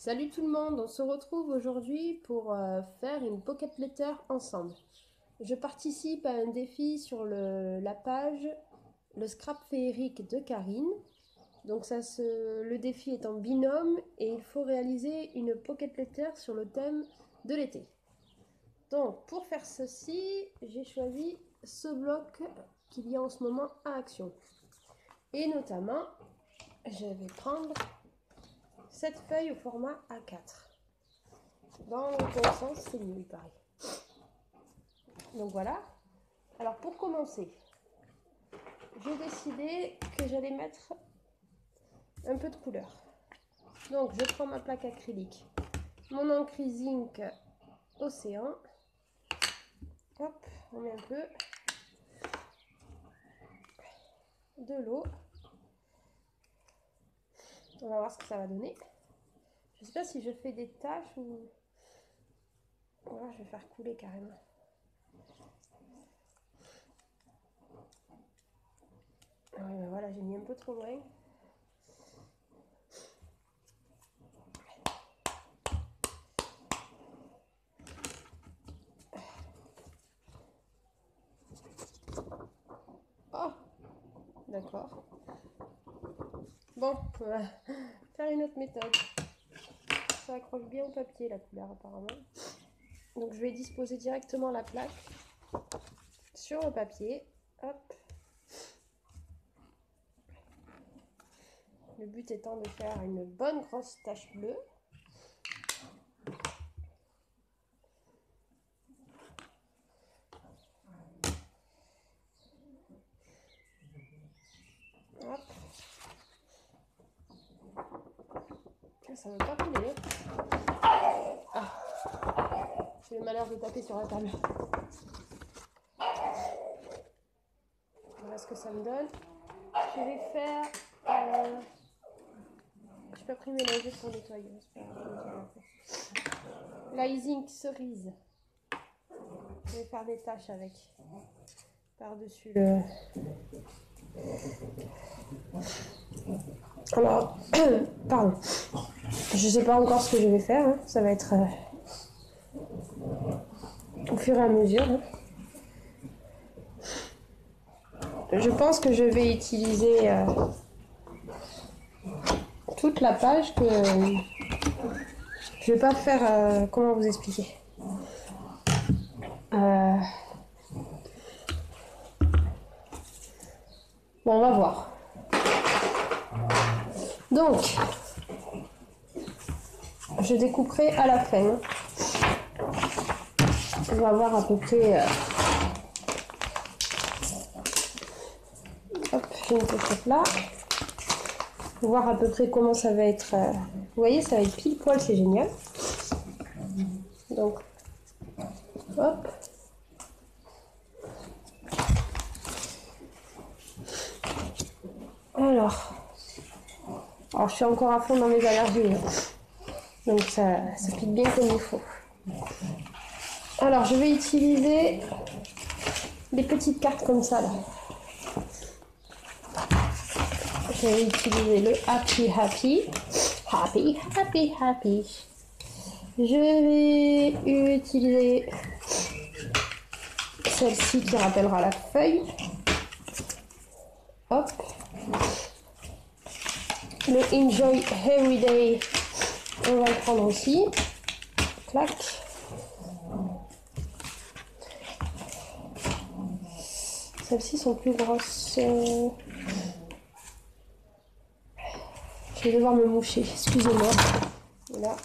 Salut tout le monde, on se retrouve aujourd'hui pour faire une pocket letter ensemble. Je participe à un défi sur la page Le Scrap féerique de Karine. Donc le défi est en binôme et il faut réaliser une pocket letter sur le thème de l'été. Donc pour faire ceci, j'ai choisi ce bloc qu'il y a en ce moment à Action. Et notamment, je vais prendre cette feuille au format A4. Dans le bon sens, c'est mieux, il paraît. Donc voilà. Alors pour commencer, j'ai décidé que j'allais mettre un peu de couleur. Donc je prends ma plaque acrylique, mon encre zinc Océan. Hop, on met un peu de l'eau. On va voir ce que ça va donner. Je ne sais pas si je fais des taches ou... Voilà, je vais faire couler carrément. Ouais, ben voilà, j'ai mis un peu trop loin. Oh, d'accord. Bon, on va faire une autre méthode. Ça accroche bien au papier la couleur apparemment. Donc je vais disposer directement la plaque sur le papier. Hop. Le but étant de faire une bonne grosse tache bleue. Hop. Ça ne veut pas couler. Ah. J'ai le malheur de taper sur la table. Voilà ce que ça me donne. Je vais faire... Je peux pas pris mélanger pour nettoyer. L'Izink cerise. Je vais faire des taches avec. Par-dessus le... Alors, pardon. Je sais pas encore ce que je vais faire. Hein. Ça va être au fur et à mesure. Hein. Je pense que je vais utiliser toute la page que je vais pas faire. Comment vous expliquer Bon, on va voir. Donc, je découperai à la fin. On va voir à peu près. Hop, j'ai une pochette là. On va voir à peu près comment ça va être. Vous voyez, ça va être pile poil, c'est génial. Donc, hop. Alors, je suis encore à fond dans mes allergies. Donc ça pique bien comme il faut. Alors, je vais utiliser des petites cartes comme ça là. Je vais utiliser le Happy Happy. Happy Happy Happy. Je vais utiliser celle-ci qui rappellera la feuille. Hop. Le Enjoy Everyday, on va le prendre aussi. Clac. Celles-ci sont plus grosses. Je vais devoir me moucher, excusez-moi. Voilà.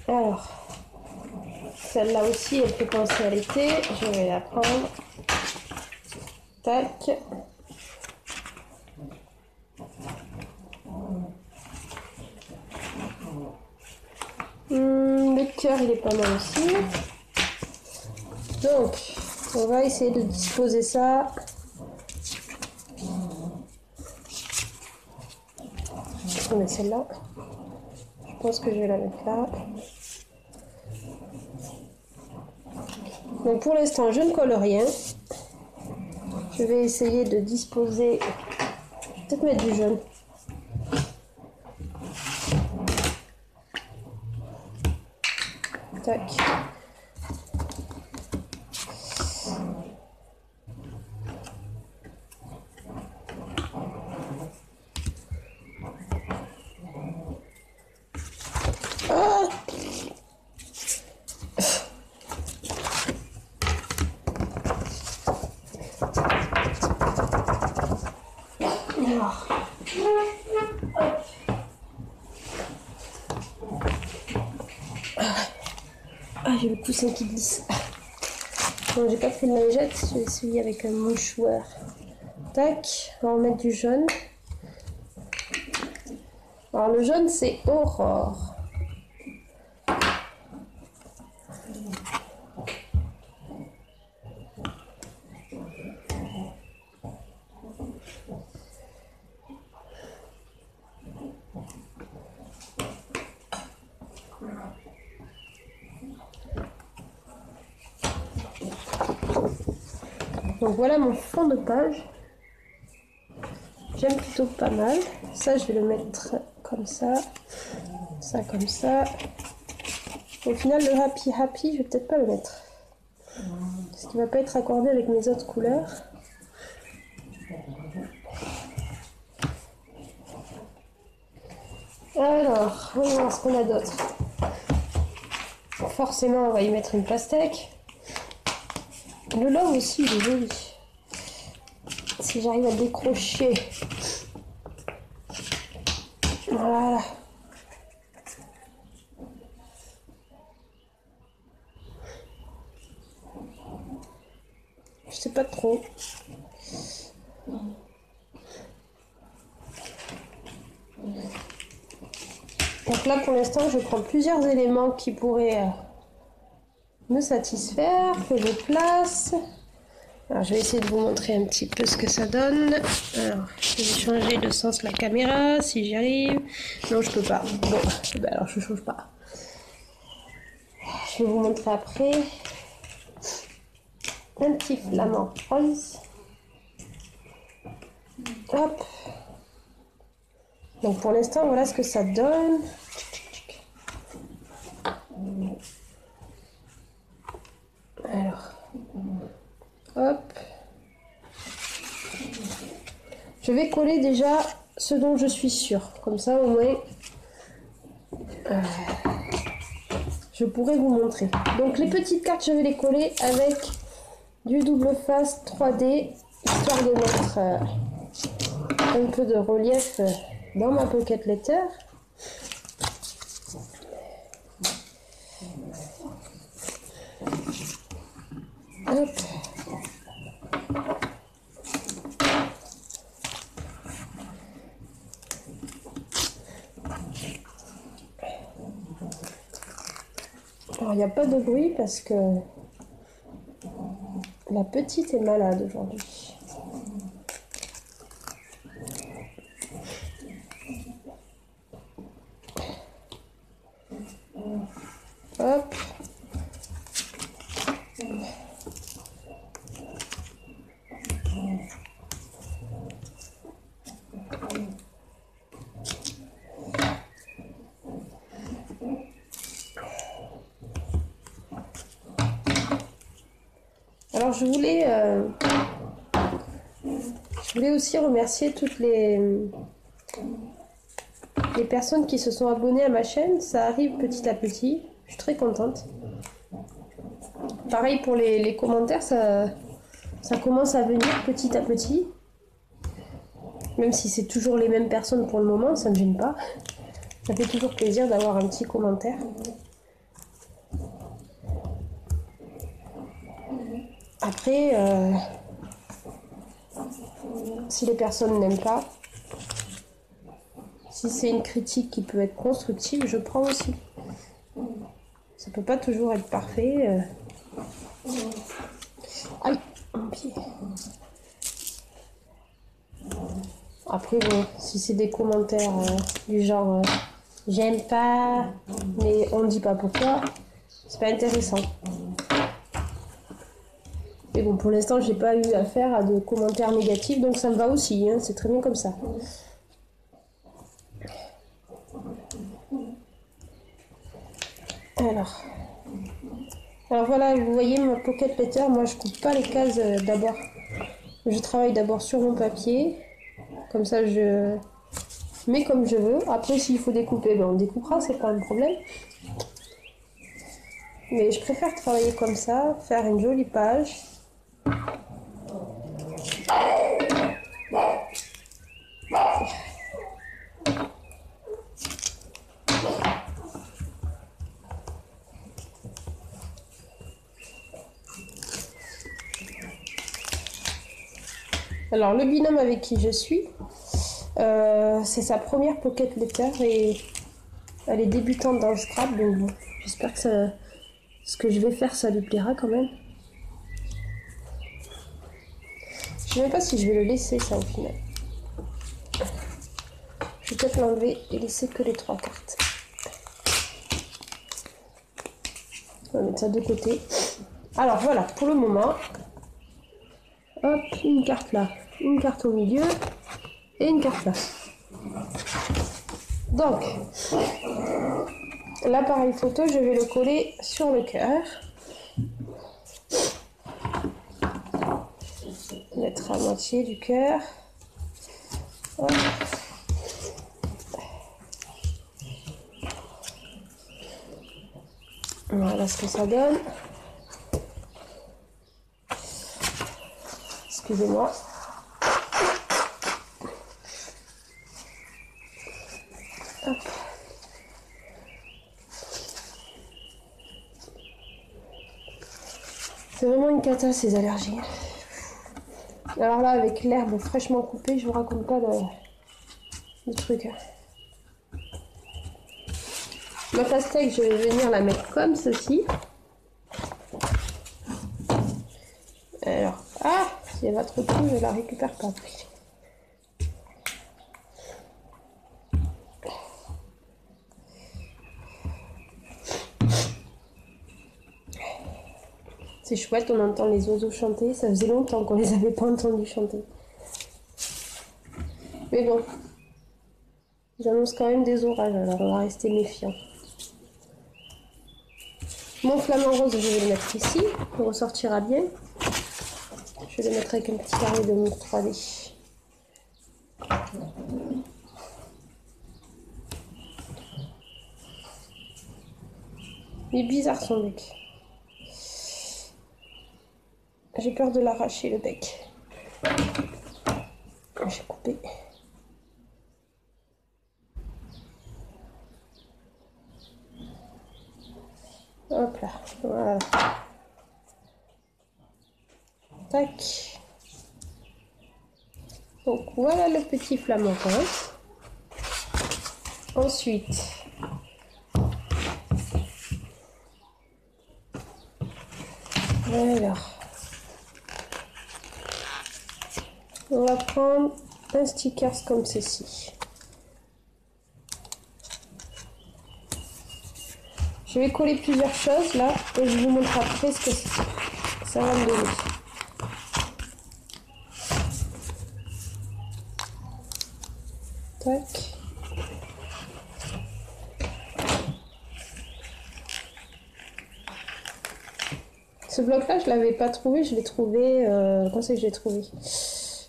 Alors, celle-là aussi, elle peut penser à l'été. Je vais la prendre. Tac. Le cœur, il est pas mal aussi. Donc, on va essayer de disposer ça. On met celle-là. Je pense que je vais la mettre là. Donc pour l'instant, je ne colle rien. Je vais essayer de disposer... Peut-être mettre du jaune. Tac. Ah! Ah, j'ai le poussin qui glisse. Bon, j'ai pas pris de lingette, je vais essuyer avec un mouchoir. Tac, on va en mettre du jaune. Alors le jaune c'est Aurore. Donc voilà mon fond de page. J'aime plutôt pas mal. Ça, je vais le mettre comme ça. Ça, comme ça. Au final, le happy happy, je vais peut-être pas le mettre. Parce qu'il va pas être accordé avec mes autres couleurs. Alors, voyons voir ce qu'on a d'autre. Forcément, on va y mettre une pastèque. Le love aussi, il est joli. Si j'arrive à décrocher. Voilà. Je sais pas trop. Donc là, pour l'instant, je prends plusieurs éléments qui pourraient me satisfaire, que je place. Alors, je vais essayer de vous montrer un petit peu ce que ça donne. Alors, je vais changer de sens la caméra, si j'y arrive. Non, je peux pas. Bon, ben alors je change pas. Je vais vous montrer après. Un petit flamant rose. Hop. Donc pour l'instant, voilà ce que ça donne. Alors, hop. Je vais coller déjà ce dont je suis sûre. Comme ça, au moins, je pourrais vous montrer. Donc les petites cartes, je vais les coller avec du double face 3D, histoire de mettre un peu de relief dans ma pocket letter. Hop. Alors il n'y a pas de bruit parce que la petite est malade aujourd'hui. Hop. Alors je voulais aussi remercier toutes les personnes qui se sont abonnées à ma chaîne. Ça arrive petit à petit. Je suis très contente. Pareil pour les commentaires, ça commence à venir petit à petit. Même si c'est toujours les mêmes personnes pour le moment, ça ne me gêne pas. Ça fait toujours plaisir d'avoir un petit commentaire. Après, si les personnes n'aiment pas, si c'est une critique qui peut être constructive, je prends aussi. Ça peut pas toujours être parfait. Aïe, mon pied. Après, bon, si c'est des commentaires du genre j'aime pas, mais on ne dit pas pourquoi, c'est pas intéressant. Mais bon, pour l'instant, j'ai pas eu affaire à de commentaires négatifs, donc ça me va aussi, hein, c'est très bien comme ça. Alors voilà, vous voyez ma pocket letter, moi je coupe pas les cases d'abord. Je travaille d'abord sur mon papier, comme ça je mets comme je veux. Après s'il faut découper, ben on découpera, c'est pas un problème. Mais je préfère travailler comme ça, faire une jolie page. Alors le binôme avec qui je suis, c'est sa première pocket letter et elle est débutante dans le scrap, donc bon, j'espère que ce que je vais faire ça lui plaira quand même. Je ne sais même pas si je vais le laisser ça au final. Je vais peut-être l'enlever et laisser que les 3 cartes. On va mettre ça de côté. Alors voilà, pour le moment, hop, une carte là, une carte au milieu et une carte là. Donc, l'appareil photo, je vais le coller sur le cœur. Mettre à moitié du cœur. Hop. Voilà ce que ça donne. Excusez-moi. Hop. C'est vraiment une cata ces allergies. Alors là, avec l'herbe fraîchement coupée, je vous raconte pas le truc. Ma pastèque, je vais venir la mettre comme ceci. Alors, si elle va trop tôt, je la récupère pas. C'est chouette, on entend les oiseaux chanter. Ça faisait longtemps qu'on les avait pas entendus chanter. Mais bon, j'annonce quand même des orages, alors on va rester méfiant. Mon flamant rose, je vais le mettre ici, il ressortira bien. Je vais le mettre avec un petit carré de mousse 3D. Il est bizarre son bec. J'ai peur de l'arracher le bec. J'ai coupé. Hop là, voilà. Tac. Donc voilà le petit flamant rose. Ensuite, alors, on va prendre un sticker comme ceci. Je vais coller plusieurs choses là et je vous montre après ce que ça va me donner. Tac. Ce bloc là je l'avais pas trouvé, je l'ai trouvé, quand c'est que je l'ai trouvé,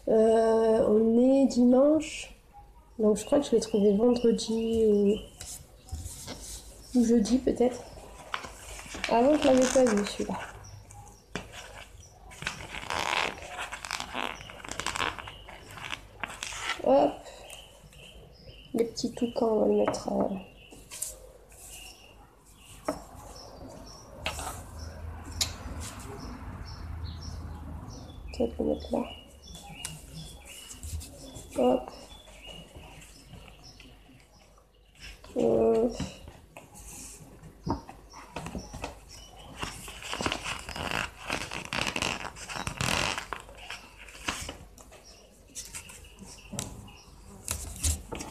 on est dimanche, donc je crois que je l'ai trouvé vendredi ou jeudi peut-être. Avant je l'avais pas vu celui-là. Hop, les petits toucans on va le mettre peut-être le mettre là. Hop.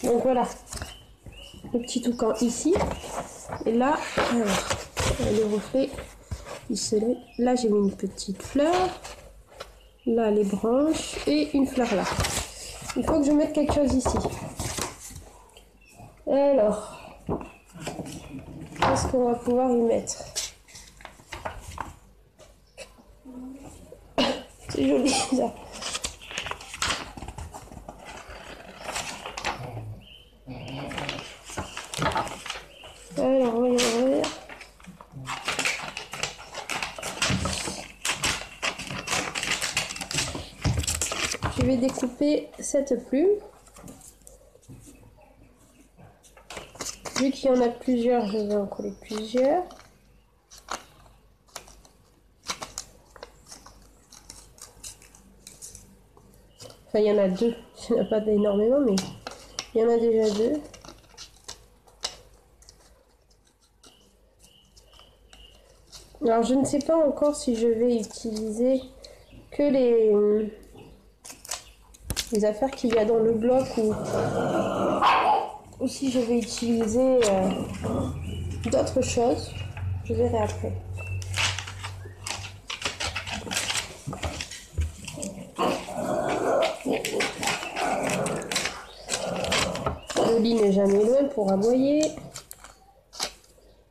Donc voilà, le petit toucan ici. Et là, alors, le reflet, il se lève. Là, j'ai mis une petite fleur. là les branches et une fleur là. Il faut que je mette quelque chose ici. Alors, qu'est-ce qu'on va pouvoir y mettre? C'est joli ça. Alors, voyons voir. Je vais découper cette plume. Vu qu'il y en a plusieurs, je vais en coller plusieurs. Enfin, il y en a deux. Il n'y en a pas énormément, mais il y en a déjà deux. Alors, je ne sais pas encore si je vais utiliser que les affaires qu'il y a dans le bloc ou si je vais utiliser d'autres choses. Je verrai après. Le lit n'est jamais loin pour aboyer.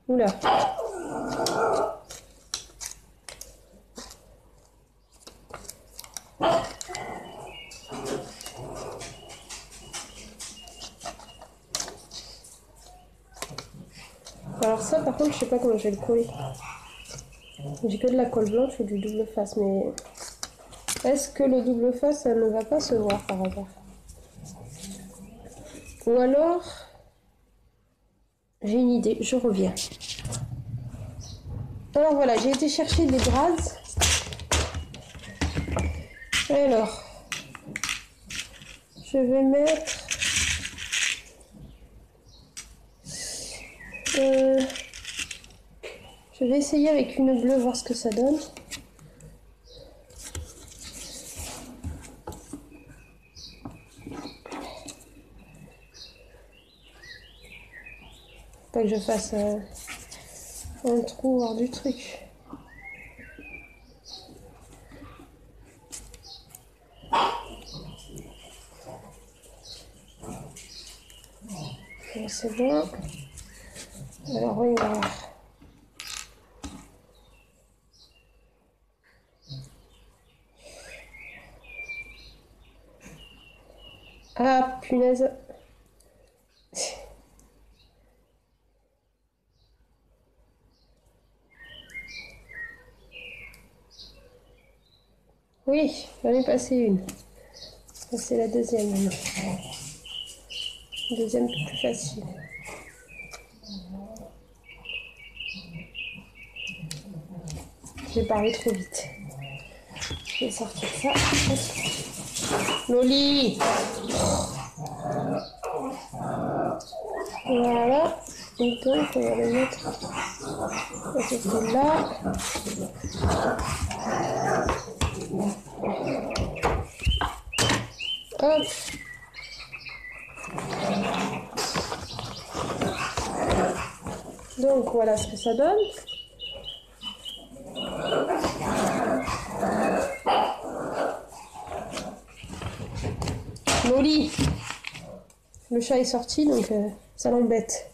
Oula. Alors ça par contre je sais pas comment je vais le coller. J'ai que de la colle blanche ou du double face, mais est-ce que le double face ça ne va pas se voir par hasard? Ou alors j'ai une idée, je reviens. Alors voilà, j'ai été chercher des braises. Alors je vais mettre je vais essayer avec une bleue, voir ce que ça donne. Pas que je fasse un trou hors du truc. C'est bon. Alors voyons voir. Ah punaise. Oui, j'en ai passé une. Ça c'est la deuxième maintenant. Deuxième plus facile. J'ai parlé trop vite. Je vais sortir ça. Loli. Voilà. Et donc on va le mettre à ce là. Hop. Donc voilà ce que ça donne. Molly, le chat est sorti donc ça l'embête.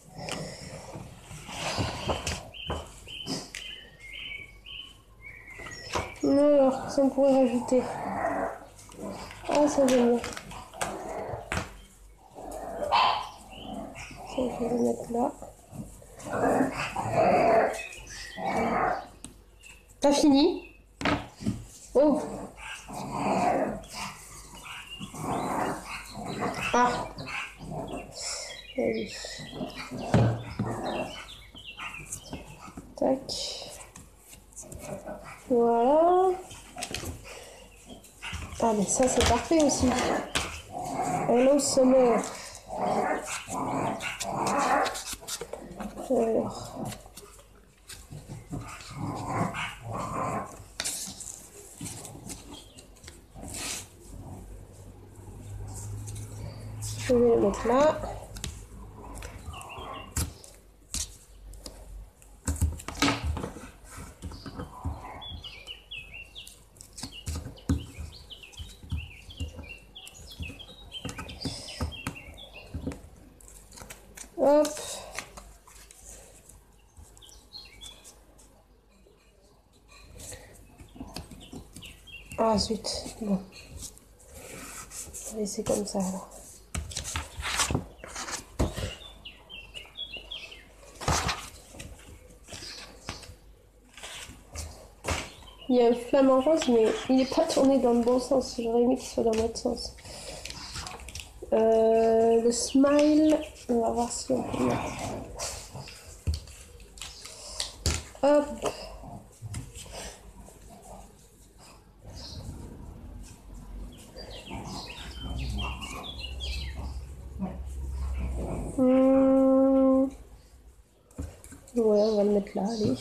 Alors, qu'est-ce qu'on pourrait rajouter? Ah, ça j'aime bien. Ça, je vais le mettre là. T'as fini? Oh! Ah! Oui. Tac. Voilà. Ah, mais ça, c'est parfait aussi. Hello Summer. Alors. Je vais le mettre là. Hop. Ah zut, bon. On va laisser comme ça alors. Il y a un flamant rose, mais il n'est pas tourné dans le bon sens. J'aurais aimé qu'il soit dans l'autre sens. Le smile, on va voir si on peut mettre. Hop. Ouais, on va le mettre là, allez.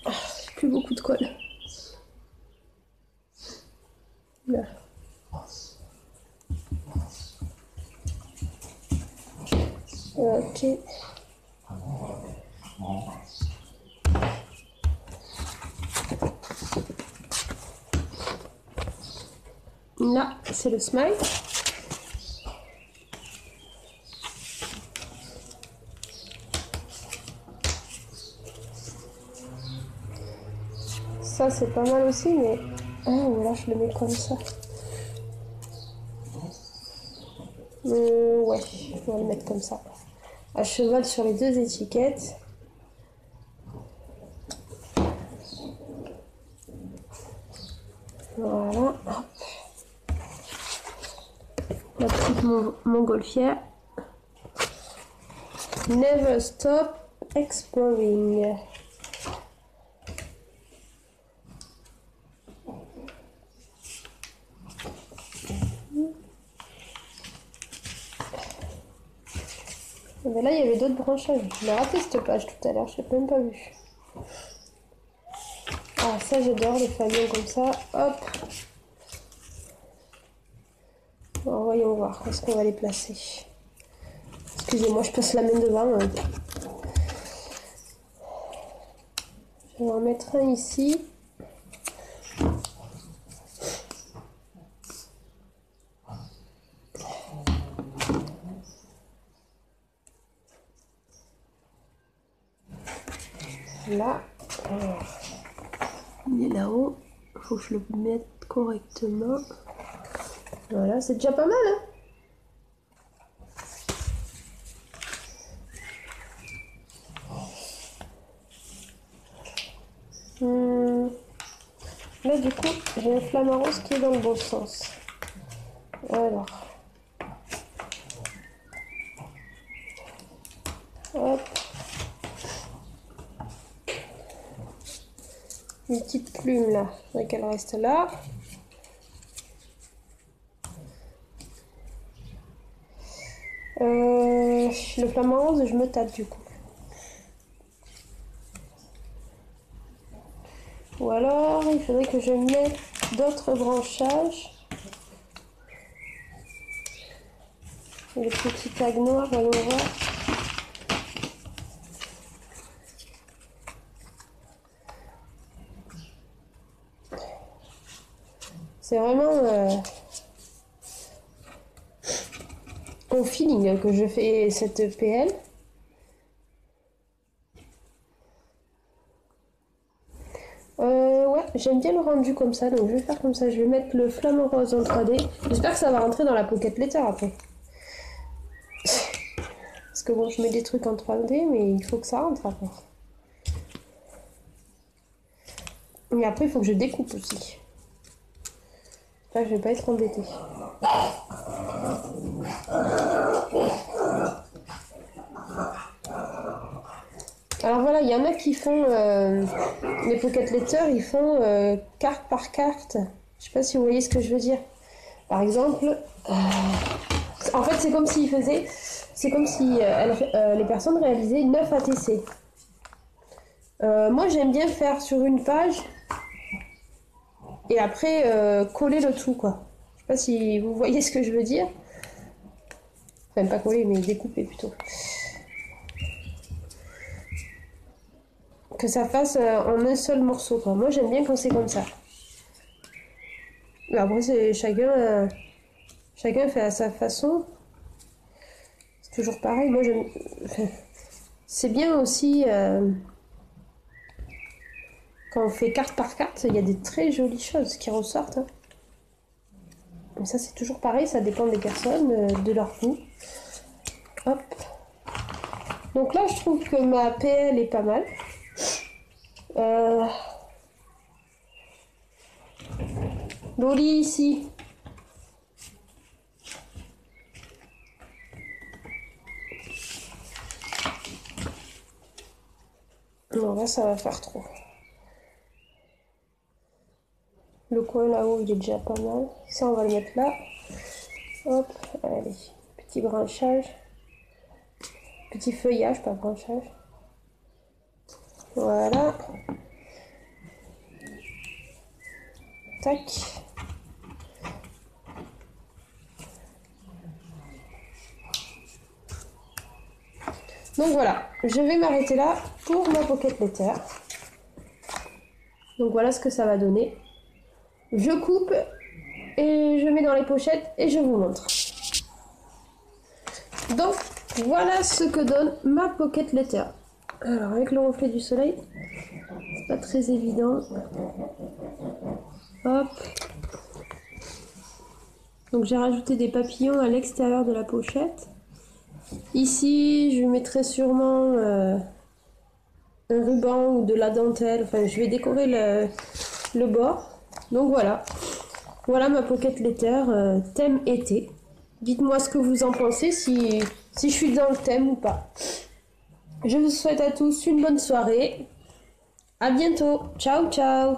Ah, j'ai plus beaucoup de colle. Là. Ok. Là, c'est le smile. Ça, c'est pas mal aussi, mais... Ah, voilà, je le mets comme ça. Ouais, on va le mettre comme ça. À cheval sur les deux étiquettes. Voilà, hop. La petite montgolfière. Never stop exploring. Mais là, il y avait d'autres branchages. J'ai raté cette page tout à l'heure, je l'ai même pas vu. Ah, ça, j'adore les fanions comme ça. Hop. Alors, voyons voir, où est-ce qu'on va les placer. Excusez-moi, je passe la main devant. Hein. Je vais en mettre un ici. Là. Alors, il est là-haut. Il faut que je le mette correctement. Voilà, c'est déjà pas mal, hein. Là, du coup, j'ai un flamant rose qui est dans le bon sens. Alors. Hop. Une petite plume là, donc elle reste là. Le flamant rose, je me tape du coup. Ou alors, il faudrait que je mette d'autres branchages. Les petits tags noirs, voyons voir. C'est vraiment au feeling que je fais cette PL. Ouais, j'aime bien le rendu comme ça, donc je vais faire comme ça. Je vais mettre le flamant rose en 3D. J'espère que ça va rentrer dans la pocket letter après. Parce que bon, je mets des trucs en 3D, mais il faut que ça rentre après. Et après, il faut que je découpe aussi. Là, je vais pas être embêtée. Alors voilà, il y en a qui font les pocket letters, ils font carte par carte. Je sais pas si vous voyez ce que je veux dire. Par exemple, en fait, c'est comme s'ils faisaient, c'est comme si les personnes réalisaient 9 ATC. Moi, j'aime bien faire sur une page et après coller le tout, quoi. Je sais pas si vous voyez ce que je veux dire. Enfin, pas coller, mais découper plutôt. Que ça fasse en un seul morceau, quoi. Moi, j'aime bien quand c'est comme ça. Mais après, c'est chacun fait à sa façon. Toujours pareil, moi j'aime... C'est bien aussi... Quand on fait carte par carte, il y a des très jolies choses qui ressortent. Hein. Mais ça, c'est toujours pareil, ça dépend des personnes, de leur goût. Hop. Donc là, je trouve que ma PL est pas mal. Loli, ici. Non, là, ça va faire trop. Le coin là-haut, il est déjà pas mal. Ça, on va le mettre là. Hop, allez. Petit branchage. Petit feuillage, pas branchage. Voilà. Tac. Donc voilà, je vais m'arrêter là pour ma pocket letter. Donc voilà ce que ça va donner. Je coupe et je mets dans les pochettes et je vous montre. Donc voilà ce que donne ma pocket letter. Alors avec le reflet du soleil, c'est pas très évident. Hop. Donc j'ai rajouté des papillons à l'extérieur de la pochette. Ici je mettrai sûrement un ruban ou de la dentelle. Enfin je vais décorer le bord. Donc voilà. Voilà ma pocket letter thème été. Dites-moi ce que vous en pensez, si je suis dans le thème ou pas. Je vous souhaite à tous une bonne soirée. À bientôt. Ciao, ciao.